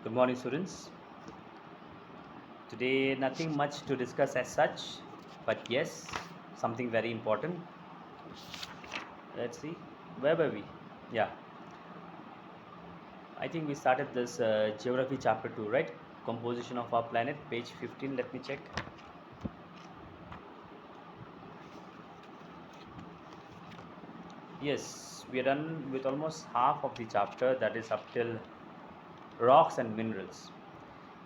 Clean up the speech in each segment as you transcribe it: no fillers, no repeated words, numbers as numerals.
Good morning, students. Today, nothing much to discuss as such, but yes, something very important. Let's see, where were we? Yeah, I think we started this geography chapter 2, right? Composition of our planet, page 15. Let me check. Yes, we are done with almost half of the chapter, that is up till rocks and minerals.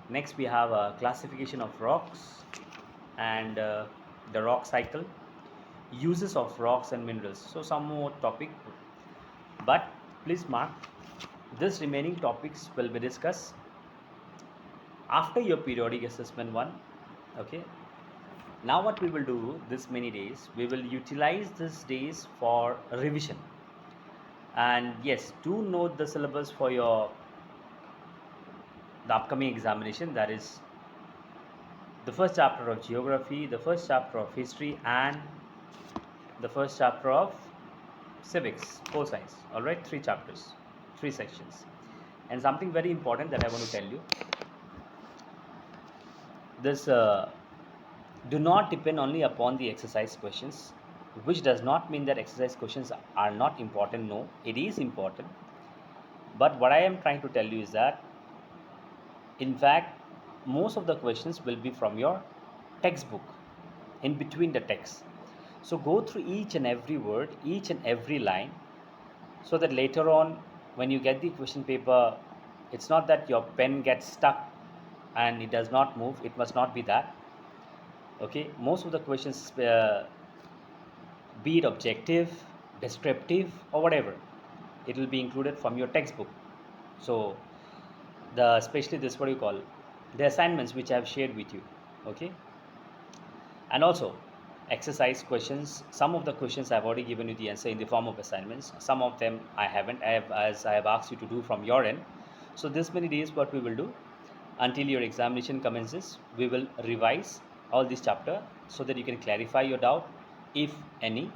Next, we have a classification of rocks and the rock cycle, uses of rocks and minerals. So, some more topic, but please mark this remaining topics will be discussed after your periodic assessment 1. Okay, now what we will do this many days, we will utilize these days for revision. And yes, do note the syllabus for your the upcoming examination, that is the first chapter of geography, the first chapter of history, and the first chapter of civics, pole science. All right, three chapters, three sections. And something very important that I want to tell you, this do not depend only upon the exercise questions, which does not mean that exercise questions are not important. No, it is important. But what I am trying to tell you is that, in fact, most of the questions will be from your textbook, in between the text. So go through each and every word, each and every line, so that later on, when you get the question paper, it's not that your pen gets stuck and it does not move. It must not be that. Okay, most of the questions, be it objective, descriptive, or whatever, it will be included from your textbook. So the especially this, what do you call, the assignments which I have shared with you. Okay, and also exercise questions. Some of the questions I've already given you the answer in the form of assignments. Some of them I haven't. As I have asked you to do from your end. So this many days, what we will do until your examination commences, we will revise all this chapter so that you can clarify your doubt, if any.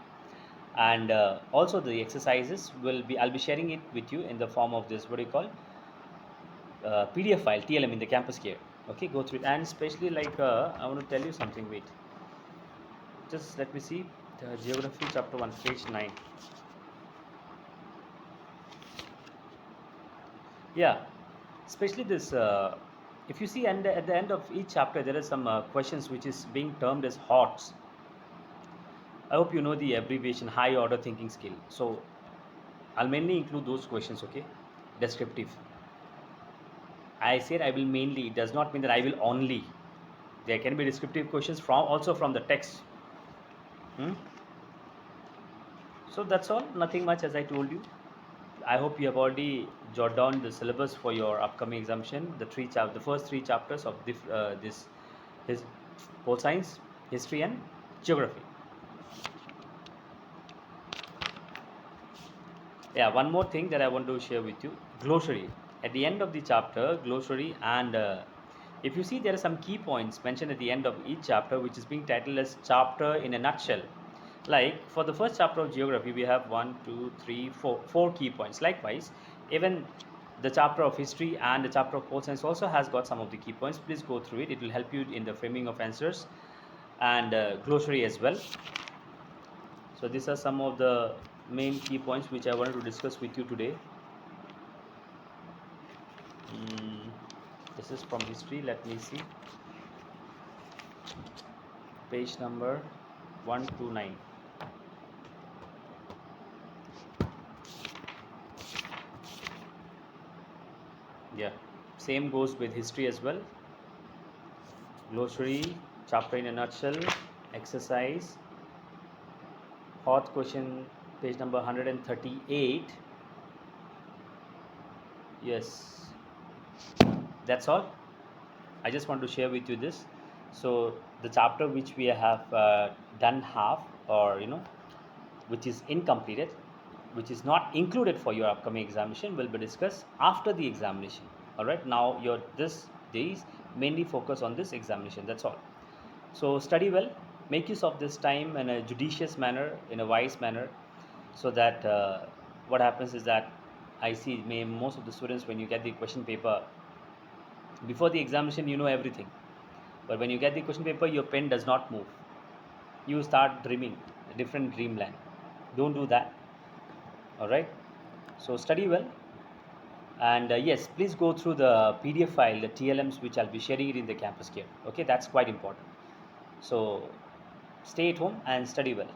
And also the exercises will be, I'll be sharing it with you in the form of this, what do you call, PDF file, TLM, in the campus care. Okay, go through it. And especially like I want to tell you something. Wait, just let me see the geography chapter 1, page 9. Yeah, especially this, if you see, and at the end of each chapter there are some questions which is being termed as HOTS. I hope you know the abbreviation, high order thinking skill. So I'll mainly include those questions. Okay, descriptive. I said I will mainly, it does not mean that I will only. There can be descriptive questions from also from the text. Hmm? So that's all, nothing much, as I told you. I hope you have already jotted down the syllabus for your upcoming examination. The first three chapters of this his pole science, history, and geography. Yeah, one more thing that I want to share with you: glossary. At the end of the chapter, glossary, and if you see, there are some key points mentioned at the end of each chapter, which is being titled as chapter in a nutshell. Like for the first chapter of geography, we have one, two, three, four key points. Likewise, even the chapter of history and the chapter of pole science also has got some of the key points. Please go through it. It will help you in the framing of answers, and glossary as well. So these are some of the main key points which I wanted to discuss with you today. Mm, this is from history. Let me see. Page number 129. Yeah, same goes with history as well. Glossary, chapter in a nutshell, exercise, hot question, page number 138. Yes, that's all. I just want to share with you this. So the chapter which we have done half, or which is incompleted, which is not included for your upcoming examination, will be discussed after the examination. All right, now your this days mainly focus on this examination. That's all. So study well, make use of this time in a judicious manner, in a wise manner, so that what happens is that I see most of the students, when you get the question paper, Before the examination, you know everything. But when you get the question paper, your pen does not move. You start dreaming a different dreamland. Don't do that. All right. So study well. And yes, please go through the PDF file, the TLMs, which I'll be sharing it in the campus care. Okay, that's quite important. So stay at home and study well.